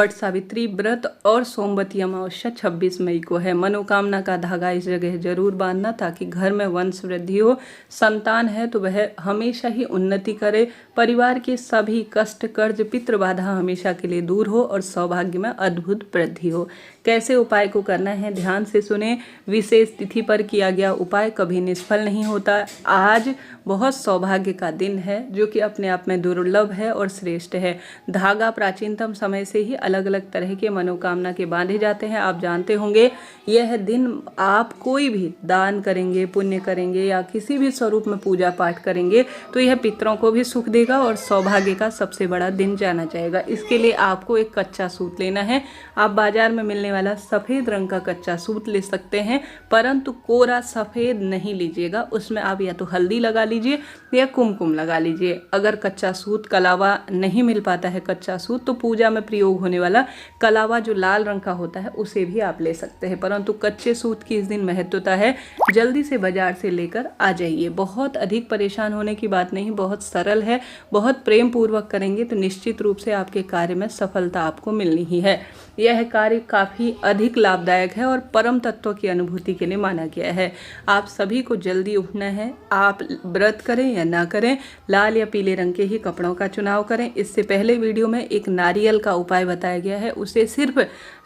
But Savitri व्रत और सोमवती अमावस्या 26 मई को है। मनोकामना का धागा इस जगह जरूर बांधना ताकि घर में वंश वृद्धि हो। संतान है तो वह हमेशा ही उन्नति करे, परिवार के सभी कष्ट कर्ज पितृ बाधा हमेशा के लिए दूर हो और सौभाग्य में अद्भुत वृद्धि हो। कैसे उपाय को करना है ध्यान से सुने। विशेष तिथि पर किया गया उपाय कभी निष्फल नहीं होता। आज बहुत सौभाग्य का दिन है जो कि अपने आप में दुर्लभ है और श्रेष्ठ है। धागा प्राचीनतम समय से ही अलग अलग तरह के मनोकामना के बांधे जाते हैं। आप जानते होंगे यह दिन आप कोई भी दान करेंगे, पुण्य करेंगे या किसी भी स्वरूप में पूजा पाठ करेंगे तो यह पितरों को भी सुख देगा और सौभाग्य का सबसे बड़ा दिन जाना जाएगा। इसके लिए आपको एक कच्चा सूत लेना है। आप बाजार में मिलने वाला सफ़ेद रंग का कच्चा सूत ले सकते हैं, परंतु कोरा सफ़ेद नहीं लीजिएगा। उसमें आप या तो हल्दी लगा लीजिए या कुमकुम लगा लीजिए। अगर कच्चा सूत कलावा नहीं मिल पाता है कच्चा सूत तो पूजा में प्रयोग होने वाला कलावा जो लाल रंग का होता है उसे भी आप ले सकते हैं, परंतु कच्चे सूत की इस दिन महत्वता है। जल्दी से बाजार से लेकर आ जाइए। बहुत अधिक परेशान होने की बात नहीं, बहुत सरल है। बहुत प्रेम पूर्वक करेंगे तो निश्चित रूप से आपके कार्य में सफलता आपको मिलनी ही है। यह कार्य काफ़ी अधिक लाभदायक है और परम तत्व की अनुभूति के लिए माना गया है। आप सभी को जल्दी उठना है। आप व्रत करें या ना करें, लाल या पीले रंग के ही कपड़ों का चुनाव करें। इससे पहले वीडियो में एक नारियल का उपाय बताया गया है, उसे सिर्फ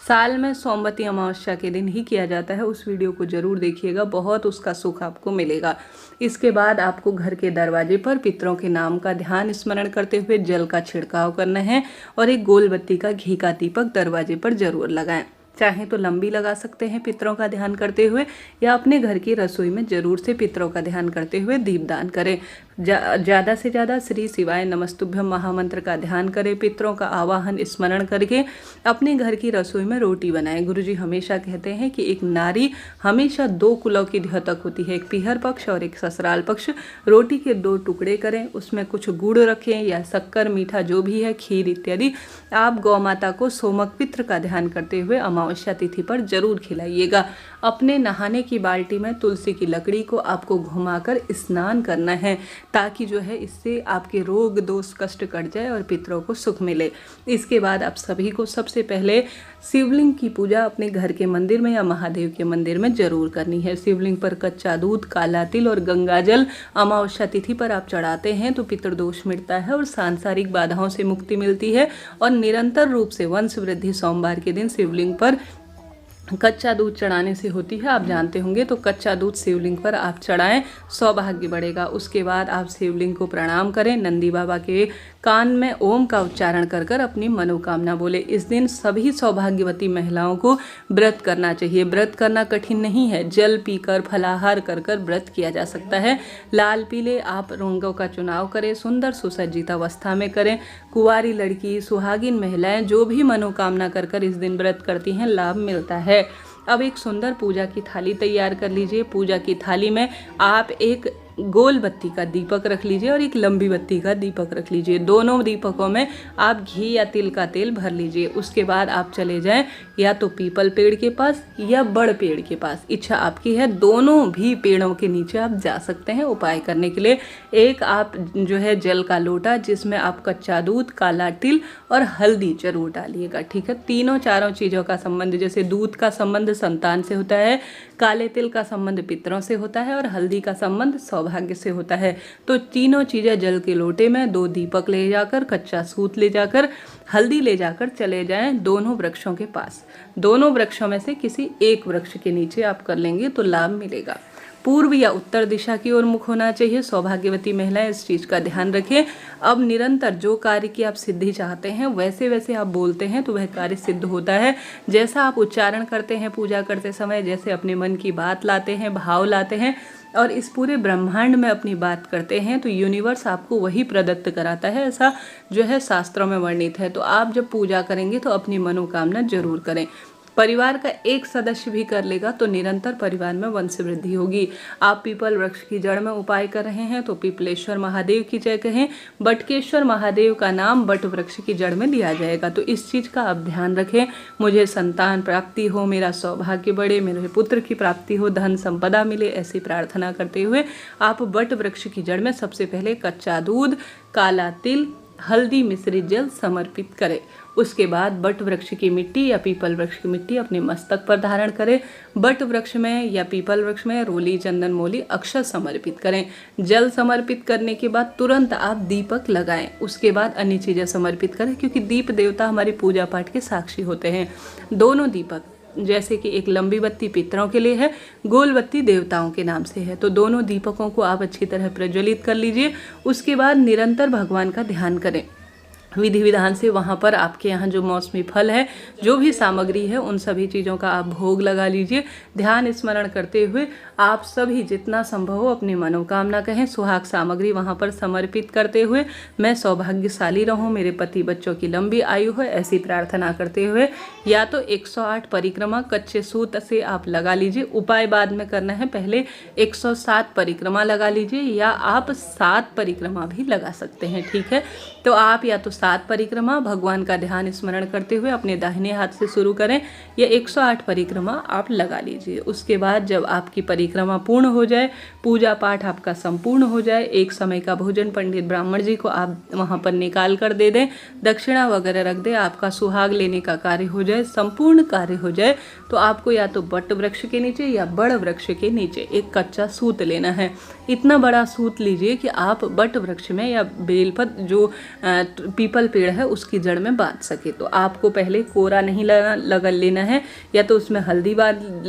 साल में सोमवती अमावस्या के दिन ही किया जाता है। उस वीडियो को जरूर देखिएगा, बहुत उसका सुख आपको मिलेगा। इसके बाद आपको घर के दरवाजे पर पितरों के नाम का ध्यान स्मरण करते हुए जल का छिड़काव करना है और एक गोल बत्ती का घी का दीपक दरवाजे पर जरूर लगाएं। चाहे तो लंबी लगा सकते हैं पितरों का ध्यान करते हुए, या अपने घर की रसोई में जरूर से पितरों का ध्यान करते हुए दीपदान करें। ज़्यादा से ज़्यादा श्री शिवाय नमस्तुभ्यम महामंत्र का ध्यान करें। पितरों का आवाहन स्मरण करके अपने घर की रसोई में रोटी बनाएं। गुरुजी हमेशा कहते हैं कि एक नारी हमेशा 2 कुलों की द्योतक होती है, एक पीहर पक्ष और एक ससुराल पक्ष। रोटी के 2 टुकड़े करें, उसमें कुछ गुड़ रखें या शक्कर मीठा जो भी है, खीर इत्यादि। आप गौ माता को सोमक पित्र का ध्यान करते हुए अमावस्या तिथि पर जरूर खिलाइएगा। अपने नहाने की बाल्टी में तुलसी की लकड़ी को आपको घुमाकर स्नान करना है ताकि जो है इससे आपके रोग दोष कष्ट कट जाए और पितरों को सुख मिले। इसके बाद आप सभी को सबसे पहले शिवलिंग की पूजा अपने घर के मंदिर में या महादेव के मंदिर में जरूर करनी है। शिवलिंग पर कच्चा दूध, काला तिल और गंगा जल अमावस्या तिथि पर आप चढ़ाते हैं तो पितृदोष मिटता है और सांसारिक बाधाओं से मुक्ति मिलती है और निरंतर रूप से वंश वृद्धि सोमवार के दिन शिवलिंग पर कच्चा दूध चढ़ाने से होती है। आप जानते होंगे तो कच्चा दूध शिवलिंग पर आप चढ़ाएं, सौभाग्य बढ़ेगा। उसके बाद आप शिवलिंग को प्रणाम करें, नंदी बाबा के कान में ओम का उच्चारण कर कर अपनी मनोकामना बोले। इस दिन सभी सौभाग्यवती महिलाओं को व्रत करना चाहिए। व्रत करना कठिन नहीं है, जल पीकर फलाहार कर कर व्रत किया जा सकता है। लाल पीले आप रंगों का चुनाव करें, सुंदर सुसज्जित अवस्था में करें। कुंवारी लड़की, सुहागिन महिलाएं जो भी मनोकामना कर कर इस दिन व्रत करती हैं लाभ मिलता है। अब एक सुंदर पूजा की थाली तैयार कर लीजिए। पूजा की थाली में आप एक गोल बत्ती का दीपक रख लीजिए और एक लंबी बत्ती का दीपक रख लीजिए। दोनों दीपकों में आप घी या तिल का तेल भर लीजिए। उसके बाद आप चले जाएं या तो पीपल पेड़ के पास या बड़ पेड़ के पास, इच्छा आपकी है। दोनों भी पेड़ों के नीचे आप जा सकते हैं उपाय करने के लिए। एक आप जो है जल का लोटा जिसमें आप कच्चा दूध, काला तिल और हल्दी जरूर डालिएगा, ठीक है। तीनों चारों चीज़ों का संबंध, जैसे दूध का संबंध संतान से होता है, काले तिल का संबंध पितरों से होता है और हल्दी का संबंध सौभाग्य से होता है। तो तीनों चीज़ें जल के लोटे में 2 दीपक ले जाकर, कच्चा सूत ले जाकर, हल्दी ले जाकर चले जाएं दोनों वृक्षों के पास। दोनों वृक्षों में से किसी एक वृक्ष के नीचे आप कर लेंगे तो लाभ मिलेगा। पूर्व या उत्तर दिशा की ओर मुख होना चाहिए। सौभाग्यवती महिलाएं इस चीज़ का ध्यान रखें। अब निरंतर जो कार्य की आप सिद्धि चाहते हैं वैसे वैसे आप बोलते हैं तो वह कार्य सिद्ध होता है। जैसा आप उच्चारण करते हैं पूजा करते समय, जैसे अपने मन की बात लाते हैं, भाव लाते हैं और इस पूरे ब्रह्मांड में अपनी बात करते हैं तो यूनिवर्स आपको वही प्रदत्त कराता है। ऐसा जो है शास्त्रों में वर्णित है। तो आप जब पूजा करेंगे तो अपनी मनोकामना जरूर करें। परिवार का एक सदस्य भी कर लेगा तो निरंतर परिवार में वंश वृद्धि होगी। आप पीपल वृक्ष की जड़ में उपाय कर रहे हैं तो पीपलेश्वर महादेव की जय कहें। बटकेश्वर महादेव का नाम बट वृक्ष की जड़ में लिया जाएगा। तो इस चीज़ का आप ध्यान रखें। मुझे संतान प्राप्ति हो, मेरा सौभाग्य बढ़े, मेरे पुत्र की प्राप्ति हो, धन संपदा मिले, ऐसी प्रार्थना करते हुए आप बट वृक्ष की जड़ में सबसे पहले कच्चा दूध, काला तिल हल्दी मिश्रित जल समर्पित करें। उसके बाद बट वृक्ष की मिट्टी या पीपल वृक्ष की मिट्टी अपने मस्तक पर धारण करें। बट वृक्ष में या पीपल वृक्ष में रोली, चंदन, मोली, अक्षत समर्पित करें। जल समर्पित करने के बाद तुरंत आप दीपक लगाएं। उसके बाद अन्य चीज़ें समर्पित करें, क्योंकि दीप देवता हमारी पूजा पाठ के साक्षी होते हैं। दोनों दीपक, जैसे कि एक लंबी बत्ती पितरों के लिए है, गोल बत्ती देवताओं के नाम से है, तो दोनों दीपकों को आप अच्छी तरह प्रज्वलित कर लीजिए। उसके बाद निरंतर भगवान का ध्यान करें। विधि विधान से वहाँ पर आपके यहाँ जो मौसमी फल है, जो भी सामग्री है, उन सभी चीज़ों का आप भोग लगा लीजिए। ध्यान स्मरण करते हुए आप सभी जितना संभव हो अपनी मनोकामना कहें, सुहाग सामग्री वहाँ पर समर्पित करते हुए मैं सौभाग्यशाली रहूँ, मेरे पति बच्चों की लंबी आयु हो, ऐसी प्रार्थना करते हुए या तो 108 परिक्रमा कच्चे सूत से आप लगा लीजिए। उपाय बाद में करना है, पहले 107 परिक्रमा लगा लीजिए, या आप 7 परिक्रमा भी लगा सकते हैं। ठीक है, तो आप या तो 7 परिक्रमा भगवान का ध्यान स्मरण करते हुए अपने दाहिने हाथ से शुरू करें, या 108 परिक्रमा आप लगा लीजिए। उसके बाद जब आपकी परिक्रमा पूर्ण हो जाए, पूजा पाठ आपका संपूर्ण हो जाए, एक समय का भोजन पंडित ब्राह्मण जी को आप वहाँ पर निकाल कर दे दें, दक्षिणा वगैरह रख दें, आपका सुहाग लेने का कार्य हो जाए, संपूर्ण कार्य हो जाए, तो आपको या तो बट वृक्ष के नीचे या बड़ वृक्ष के नीचे एक कच्चा सूत लेना है। इतना बड़ा सूत लीजिए कि आप बट वृक्ष में या बेलपत जो पीपल पेड़ है उसकी जड़ में बांध सके। तो आपको पहले कोरा नहीं लगा लेना है, या तो उसमें हल्दी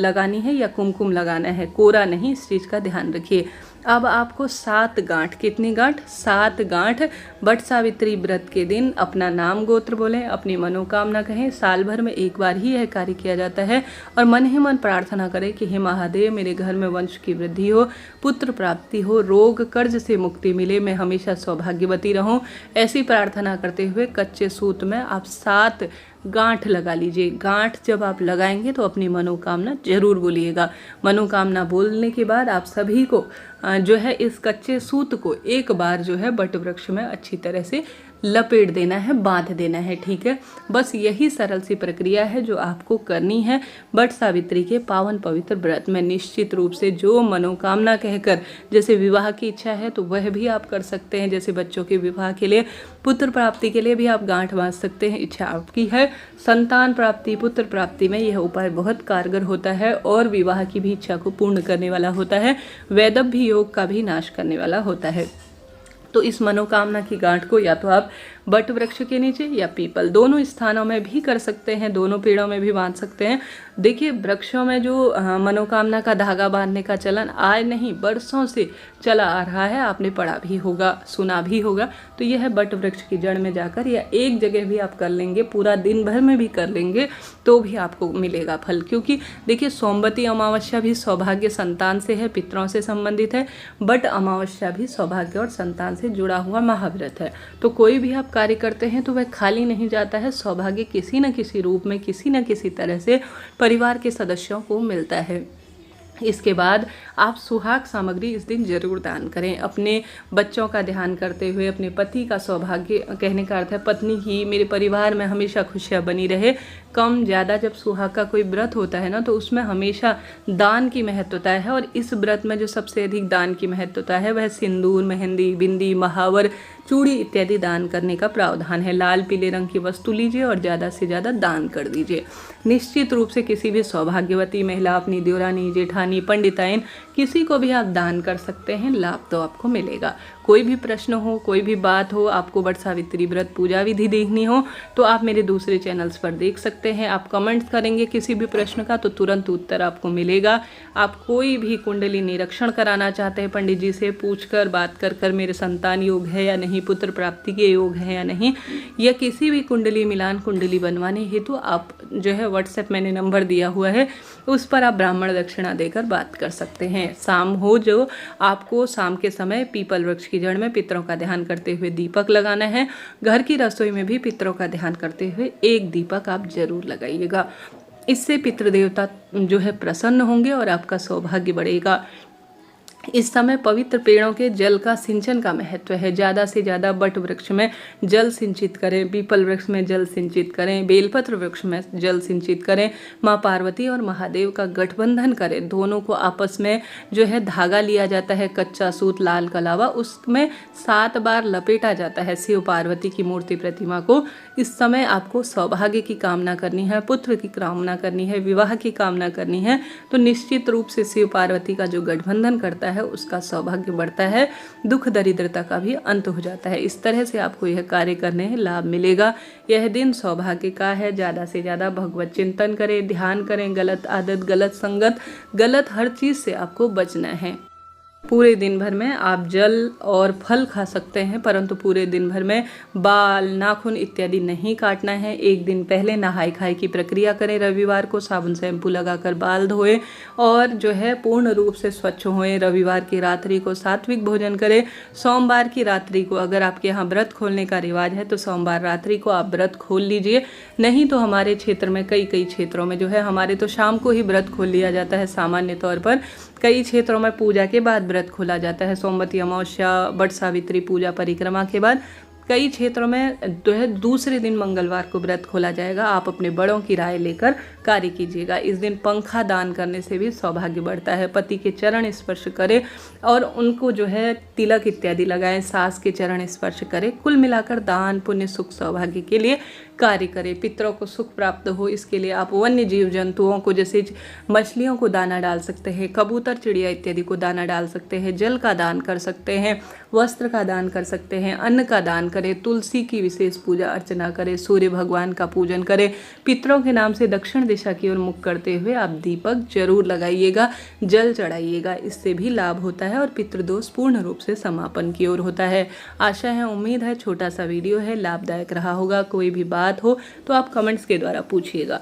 लगानी है या कुमकुम लगाना है, कोरा नहीं, इस चीज़ का ध्यान रखिए। अब आपको 7 गांठ, कितनी गांठ? 7 गांठ बट सावित्री व्रत के दिन अपना नाम गोत्र बोलें, अपनी मनोकामना कहें। साल भर में एक बार ही यह कार्य किया जाता है, और मन ही मन प्रार्थना करें कि हे महादेव, मेरे घर में वंश की वृद्धि हो, पुत्र प्राप्ति हो, रोग कर्ज से मुक्ति मिले, मैं हमेशा सौभाग्यवती रहूं। ऐसी प्रार्थना करते हुए कच्चे सूत में आप 7 गांठ लगा लीजिए। गांठ जब आप लगाएंगे तो अपनी मनोकामना जरूर बोलिएगा। मनोकामना बोलने के बाद आप सभी को जो है इस कच्चे सूत को एक बार जो है बट वृक्ष में अच्छी तरह से लपेट देना है, बांध देना है। ठीक है, बस यही सरल सी प्रक्रिया है जो आपको करनी है बट सावित्री के पावन पवित्र व्रत में। निश्चित रूप से जो मनोकामना कहकर, जैसे विवाह की इच्छा है तो वह भी आप कर सकते हैं, जैसे बच्चों के विवाह के लिए, पुत्र प्राप्ति के लिए भी आप गांठ बांध सकते हैं, इच्छा आपकी है। संतान प्राप्ति, पुत्र प्राप्ति में यह उपाय बहुत कारगर होता है और विवाह की भी इच्छा को पूर्ण करने वाला होता है, वैदव्य भी योग का भी नाश करने वाला होता है। तो इस मनोकामना की गांठ को या तो आप बट वृक्ष के नीचे या पीपल, दोनों स्थानों में भी कर सकते हैं, दोनों पेड़ों में भी बांध सकते हैं। देखिए, वृक्षों में जो मनोकामना का धागा बांधने का चलन आज नहीं, बरसों से चला आ रहा है, आपने पढ़ा भी होगा, सुना भी होगा। तो यह बट वृक्ष की जड़ में जाकर या एक जगह भी आप कर लेंगे, पूरा दिन भर में भी कर लेंगे तो भी आपको मिलेगा फल। क्योंकि देखिए, सोमवती अमावस्या भी सौभाग्य संतान से है, पितरों से संबंधित है। बट अमावस्या भी सौभाग्य और संतान से जुड़ा हुआ महाव्रत है। तो कोई भी आप कार्य करते हैं तो वह खाली नहीं जाता है, सौभाग्य किसी न किसी रूप में, किसी न किसी तरह से परिवार के सदस्यों को मिलता है। इसके बाद आप सुहाग सामग्री इस दिन जरूर दान करें, अपने बच्चों का ध्यान करते हुए, अपने पति का सौभाग्य, कहने का अर्थ है पत्नी की, मेरे परिवार में हमेशा खुशियाँ बनी रहे। कम ज़्यादा जब सुहाग का कोई व्रत होता है ना, तो उसमें हमेशा दान की महत्वता है, और इस व्रत में जो सबसे अधिक दान की महत्वता है वह सिंदूर, मेहंदी, बिंदी, महावर, चूड़ी इत्यादि दान करने का प्रावधान है। लाल पीले रंग की वस्तु लीजिए और ज़्यादा से ज़्यादा दान कर दीजिए। निश्चित रूप से किसी भी सौभाग्यवती महिला, अपनी देवरानी, जेठानी, पंडिताइन, किसी को भी आप दान कर सकते हैं, लाभ तो आपको मिलेगा। कोई भी प्रश्न हो, कोई भी बात हो, आपको बट सावित्री व्रत पूजा विधि देखनी हो तो आप मेरे दूसरे चैनल्स पर देख सकते हैं। आप कमेंट्स करेंगे किसी भी प्रश्न का तो तुरंत उत्तर आपको मिलेगा। आप कोई भी कुंडली निरीक्षण कराना चाहते हैं, पंडित जी से पूछकर, बात कर मेरे संतान योग है या नहीं, पुत्र प्राप्ति के योग है या नहीं, या किसी भी कुंडली मिलान, कुंडली बनवाने हेतु आप जो है व्हाट्सएप मैंने नंबर दिया हुआ है, उस पर आप ब्राह्मण दक्षिणा देकर बात कर सकते हैं। शाम हो जो आपको शाम के समय पीपल वृक्ष की जड़ में पितरों का ध्यान करते हुए दीपक लगाना है। घर की रसोई में भी पितरों का ध्यान करते हुए एक दीपक आप जरूर लगाइएगा। इससे पितृदेवता जो है प्रसन्न होंगे और आपका सौभाग्य बढ़ेगा। इस समय पवित्र पेड़ों के जल का सिंचन का महत्व है। ज़्यादा से ज़्यादा बट वृक्ष में जल सिंचित करें, पीपल वृक्ष में जल सिंचित करें, बेलपत्र वृक्ष में जल सिंचित करें। माँ पार्वती और महादेव का गठबंधन करें, दोनों को आपस में जो है धागा लिया जाता है, कच्चा सूत लाल कलावा, उसमें 7 बार लपेटा जाता है शिव पार्वती की मूर्ति प्रतिमा को। इस समय आपको सौभाग्य की कामना करनी है, पुत्र की कामना करनी है, विवाह की कामना करनी है, तो निश्चित रूप से शिव पार्वती का जो गठबंधन करता है उसका सौभाग्य बढ़ता है, दुख दरिद्रता का भी अंत हो जाता है। इस तरह से आपको यह कार्य करने हैं, लाभ मिलेगा। यह दिन सौभाग्य का है। ज़्यादा से ज़्यादा भगवत चिंतन करें, ध्यान करें, गलत आदत, गलत संगत, गलत हर चीज़ से आपको बचना है। पूरे दिन भर में आप जल और फल खा सकते हैं, परंतु पूरे दिन भर में बाल, नाखून इत्यादि नहीं काटना है। एक दिन पहले नहाई खाई की प्रक्रिया करें। रविवार को साबुन शैम्पू लगाकर बाल धोएं और जो है पूर्ण रूप से स्वच्छ होएं। रविवार की रात्रि को सात्विक भोजन करें। सोमवार की रात्रि को, अगर आपके यहाँ व्रत खोलने का रिवाज है तो सोमवार रात्रि को आप व्रत खोल लीजिए। नहीं तो हमारे क्षेत्र में कई क्षेत्रों में जो है, हमारे तो शाम को ही व्रत खोल लिया जाता है सामान्य तौर पर, कई क्षेत्रों में पूजा के बाद व्रत खोला जाता है। सोमवती अमावस्या, बट सावित्री पूजा परिक्रमा के बाद कई क्षेत्रों में जो है दूसरे दिन मंगलवार को व्रत खोला जाएगा। आप अपने बड़ों की राय लेकर कार्य कीजिएगा। इस दिन पंखा दान करने से भी सौभाग्य बढ़ता है। पति के चरण स्पर्श करें और उनको जो है तिलक इत्यादि लगाएं। सास के चरण स्पर्श करें। कुल मिलाकर दान, पुण्य, सुख, सौभाग्य के लिए कार्य करें। पितरों को सुख प्राप्त हो, इसके लिए आप वन्य जीव जंतुओं को, जैसे मछलियों को दाना डाल सकते हैं, कबूतर, चिड़िया इत्यादि को दाना डाल सकते हैं, जल का दान कर सकते हैं, वस्त्र का दान कर सकते हैं, अन्न का दान करें, तुलसी की विशेष पूजा अर्चना करें, सूर्य भगवान का पूजन करें। पितरों के नाम से दक्षिण दिशा की ओर मुख करते हुए आप दीपक जरूर लगाइएगा, जल चढ़ाइएगा। इससे भी लाभ होता है और पितृदोष पूर्ण रूप से समापन की ओर होता है। आशा है, उम्मीद है छोटा सा वीडियो है, लाभदायक रहा होगा। कोई भी बात हो तो आप कमेंट्स के द्वारा पूछिएगा।